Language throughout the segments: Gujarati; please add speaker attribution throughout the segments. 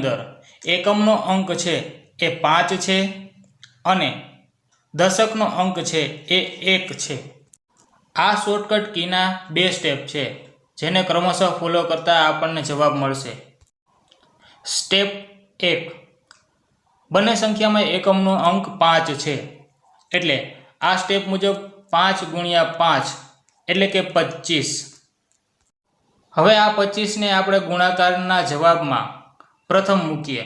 Speaker 1: અંદર એકમનો અંક છે એ 5 છે અને દશકનો અંક છે એ 1 છે। આ શોર્ટકટ કીના 2 સ્ટેપ છે જેને ક્રમશઃ ફોલો કરતા આપણને જવાબ મળશે। સ્ટેપ 1, બંને સંખ્યામાં એકમનો અંક 5 છે એટલે આ સ્ટેપ મુજબ 5 ગુણ્યા 5 એટલે કે 25। હવે આ 25 ને આપણે ગુણાકારના જવાબમાં પ્રથમ મૂકીએ।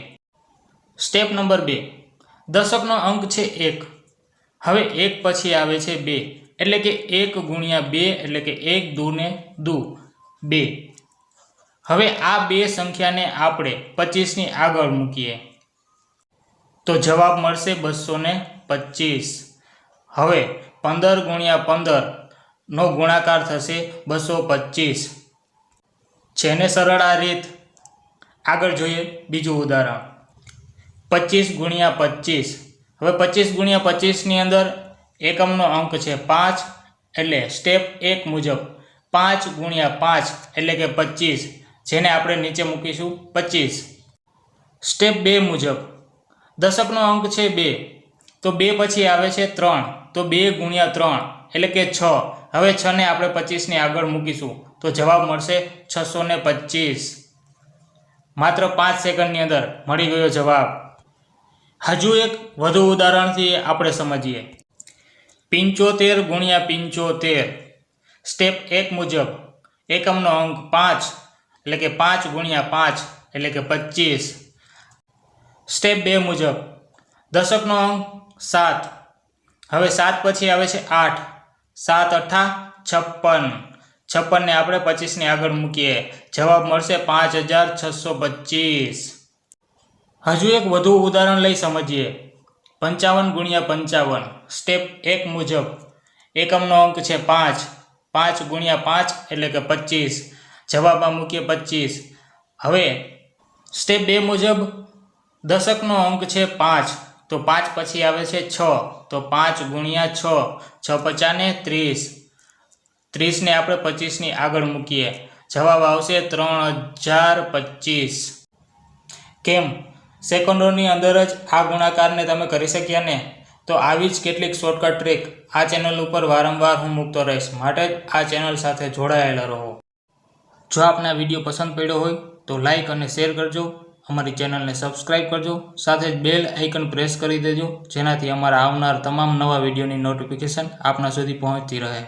Speaker 1: સ્ટેપ નંબર 2, દશકનો અંક છે 1, હવે 1 પછી આવે છે 2 એટલે કે 1 ગુણ્યા 2 એટલે કે 1 દૂને 2। હવે આ બે સંખ્યાને આપણે 25 ની આગળ મૂકીએ તો જવાબ મળશે 225। હવે 15 ગુણ્યા 15 નો ગુણાકાર થશે 225। જેને સરળ આ રીત। આગળ જોઈએ બીજું ઉદાહરણ 25 ગુણ્યા 25। હવે 25 ગુણ્યા 25 ની અંદર એકમનો અંક છે 5 એટલે સ્ટેપ 1 મુજબ 5 ગુણ્યા 5 એટલે કે 25 જેને આપણે નીચે મૂકીશું 25। સ્ટેપ 2 મુજબ દશકનો અંક છે 2 તો 2 પછી આવે છે 3 તો 2 ગુણ્યા 3 એટલે કે 6। હવે 6 ને આપણે 25 ની આગળ મૂકીશું તો જવાબ મળશે 625। માત્ર 5 સેકન્ડની અંદર મળી ગયો જવાબ। હજુ એક વધુ ઉદાહરણથી આપણે સમજીએ 75 ગુણ્યા 75। સ્ટેપ 1 મુજબ એકમનો અંક 5 એટલે કે 5 ગુણ્યા 5 એટલે કે 25। સ્ટેપ 2 મુજબ દશકનો અંક 7, હવે 7 પછી આવે છે 8, 7 અઠ્ઠા 56, 56 ને આપણે 25 ની આગળ મૂકીએ જવાબ મળશે 5625। હજુ એક વધુ ઉદાહરણ લઈ સમજીએ 55 ગુણ્યા 55। સ્ટેપ 1 મુજબ એકમનો અંક છે 5, 5 ગુણ્યા 5 એટલે કે 25, જવાબમાં મૂકીએ 25। હવે સ્ટેપ 2 મુજબ દશકનો અંક છે 5 તો 5 પછી આવે છે 6 તો 5 ગુણ્યા 6, 6 પચાને 30, 30 ને આપણે 25 ની આગળ મૂકીએ જવાબ આવશે 3025। કેમ સેકન્ડોની અંદર જ આ ગુણાકારને તમે કરી શક્યા ને? તો આવી જ કેટલીક શોર્ટકટ ટ્રીક આ ચેનલ ઉપર વારંવાર હું મૂકતો રહીશ, માટે જ આ ચેનલ સાથે જોડાયેલા રહો। જો આપને આ વિડીયો પસંદ પડ્યો હોય તો લાઈક અને શેર કરજો, અમારી ચેનલને સબસ્ક્રાઈબ કરજો, સાથે જ બેલ આઇકન પ્રેસ કરી દેજો જેનાથી અમારા આવનાર તમામ નવા વિડીયોની નોટિફિકેશન આપના સુધી પહોંચતી રહે।